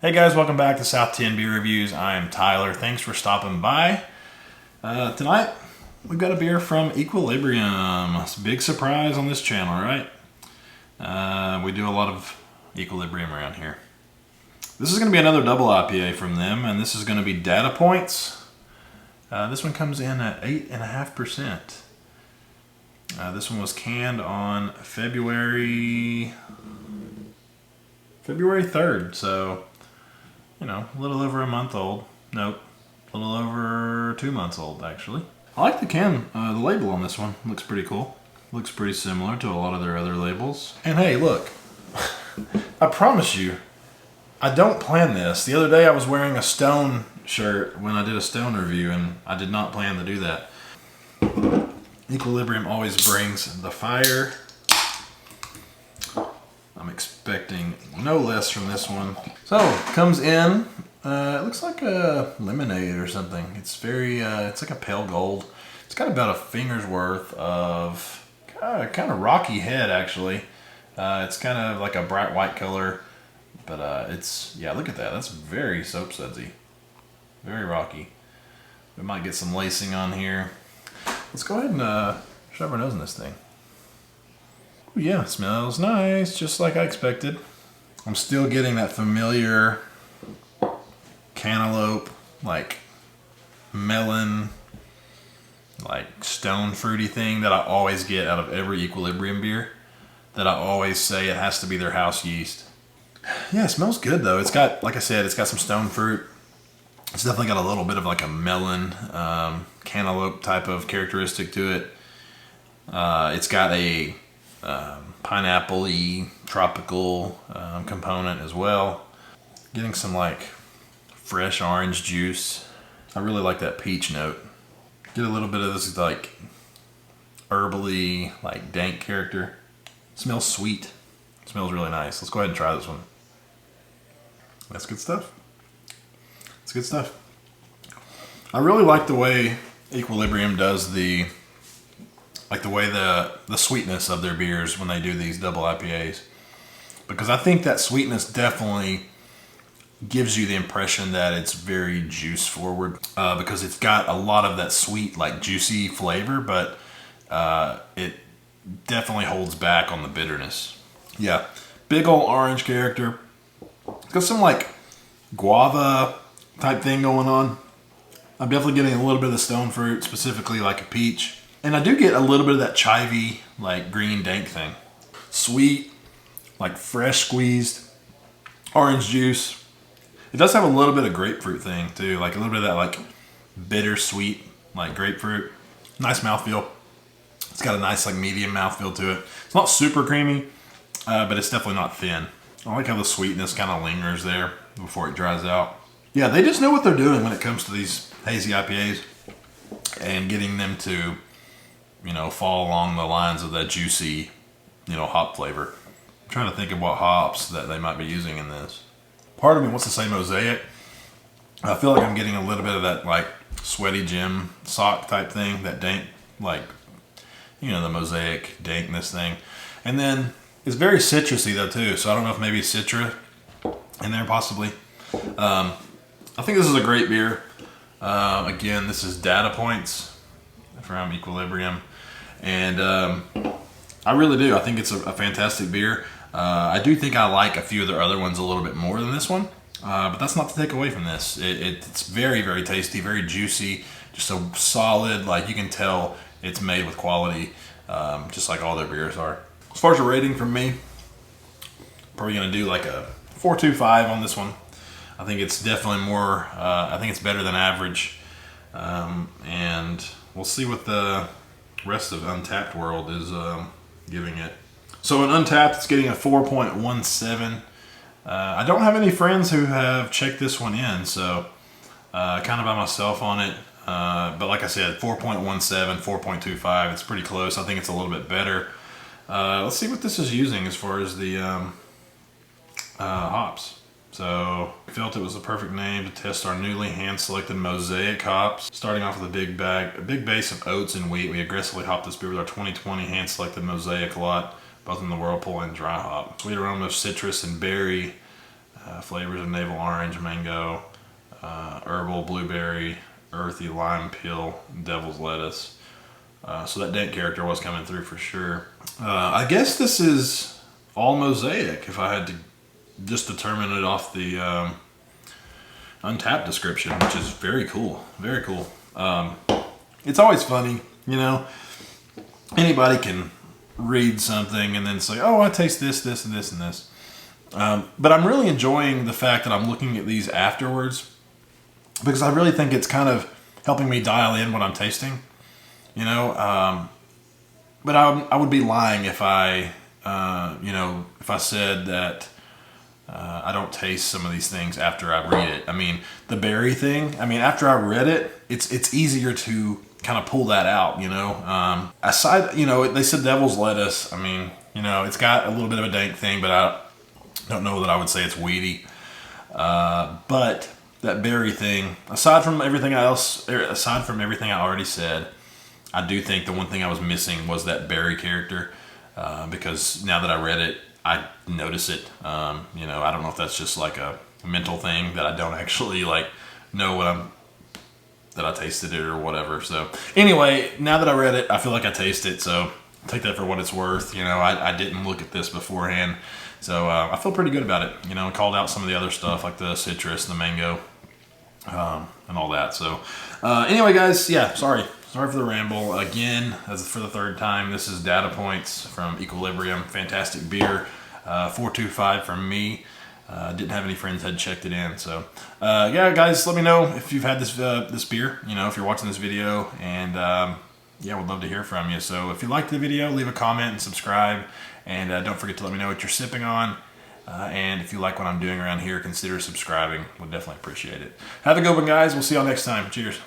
Hey guys, welcome back to South 10 Beer Reviews. I'm Tyler. Thanks for stopping by. Tonight, we've got a beer from Equilibrium. It's a big surprise on this channel, right? We do a lot of Equilibrium around here. This is going to be another double IPA from them, and this is going to be Data Points. This one comes in at 8.5%. This one was canned on February 3rd, so you know, a little over a month old. Nope, a little over 2 months old, actually. I like the can, the label on this one. Looks pretty cool. Looks pretty similar to a lot of their other labels. And hey, look, I promise you, I don't plan this. The other day I was wearing a Stone shirt when I did a Stone review, and I did not plan to do that. Equilibrium always brings the fire. I'm expecting no less from this one. So, comes in, it looks like a lemonade or something. It's very, it's like a pale gold. It's got about a finger's worth of kind of rocky head, actually. It's kind of like a bright white color, but it's, yeah, look at that. That's very soap sudsy. Very rocky. We might get some lacing on here. Let's go ahead and shove our nose in this thing. Yeah, it smells nice, just like I expected. I'm still getting that familiar cantaloupe, like melon, like stone fruity thing that I always get out of every Equilibrium beer. That I always say it has to be their house yeast. Yeah, it smells good though. It's got, like I said, it's got some stone fruit. It's definitely got a little bit of like a melon, cantaloupe type of characteristic to it. It's got a pineapple-y tropical component as well. Getting some like fresh orange juice. I really like that peach note. Get a little bit of this like herbally, like dank character. Smells sweet. Smells really nice. Let's go ahead and try this one. That's good stuff. It's good stuff. I really like the way Equilibrium does the way the sweetness of their beers when they do these double IPAs, because I think that sweetness definitely gives you the impression that it's very juice forward, because it's got a lot of that sweet, like juicy flavor, but it definitely holds back on the bitterness. Yeah, big old orange character. It's got some like guava type thing going on. I'm definitely getting a little bit of the stone fruit, specifically like a peach. And I do get a little bit of that chivy, like green dank thing. Sweet, like fresh squeezed orange juice. It does have a little bit of grapefruit thing too, like a little bit of that like bittersweet, like grapefruit. Nice mouthfeel. It's got a nice like medium mouthfeel to it. It's not super creamy, but it's definitely not thin. I like how the sweetness kind of lingers there before it dries out. Yeah, they just know what they're doing when it comes to these hazy IPAs and getting them to, you know, fall along the lines of that juicy, you know, hop flavor. I'm trying to think of what hops that they might be using in this. Part of me wants to say Mosaic. I feel like I'm getting a little bit of that like sweaty gym sock type thing, that dank, like, you know, the Mosaic dankness thing. And then it's very citrusy though too, so I don't know if maybe Citra in there possibly. I think this is a great beer. Again, this is Data Points from Equilibrium. And I really do. I think it's a fantastic beer. I do think I like a few of their other ones a little bit more than this one. But that's not to take away from this. It's very, very tasty, very juicy. Just a solid, like you can tell it's made with quality, just like all their beers are. As far as a rating from me, probably going to do like a 4.25 on this one. I think it's definitely more, I think it's better than average. And we'll see what the rest of Untapped World is giving it. So in Untapped, it's getting a 4.17. I don't have any friends who have checked this one in, so kind of by myself on it. But like I said, 4.17, 4.25, it's pretty close. I think it's a little bit better. Let's see what this is using as far as the hops. So I felt it was the perfect name to test our newly hand-selected Mosaic hops. Starting off with a big base of oats and wheat, we aggressively hopped this beer with our 2020 hand-selected Mosaic lot, both in the Whirlpool and dry hop. Sweet aroma of citrus and berry, Flavors of navel orange, mango, herbal, blueberry, earthy, lime peel, devil's lettuce. So that dank character was coming through for sure. I guess this is all mosaic if I had to just determine it off the Untapped description, which is very cool. Very cool. It's always funny, you know, anybody can read something and then say, oh, I taste this, this, and this, and this. But I'm really enjoying the fact that I'm looking at these afterwards, because I really think it's kind of helping me dial in what I'm tasting, you know. But I would be lying if I, if I said that I don't taste some of these things after I read it. I mean, the berry thing, after I read it, it's easier to kind of pull that out, you know. Aside, they said devil's lettuce. It's got a little bit of a dank thing, but I don't know that I would say it's weedy. But that berry thing, aside from everything I already said, I do think the one thing I was missing was that berry character, because now that I read it, I notice it. I don't know if that's just like a mental thing that I don't actually know that I tasted it or whatever. So anyway, now that I read it, I feel like I taste it. So take that for what it's worth. I didn't look at this beforehand. So I feel pretty good about it. I called out some of the other stuff like the citrus, the mango, and all that. So anyway, guys, yeah, sorry for the ramble. Again, as for the third time, this is Data Points from Equilibrium. Fantastic beer. 425 from me. Didn't have any friends had checked it in. So yeah, guys, let me know if you've had this beer, if you're watching this video, and yeah, would love to hear from you. So if you liked the video, leave a comment and subscribe, and don't forget to let me know what you're sipping on. And if you like what I'm doing around here, consider subscribing. Would definitely appreciate it. Have a good one, guys. We'll see y'all next time. Cheers.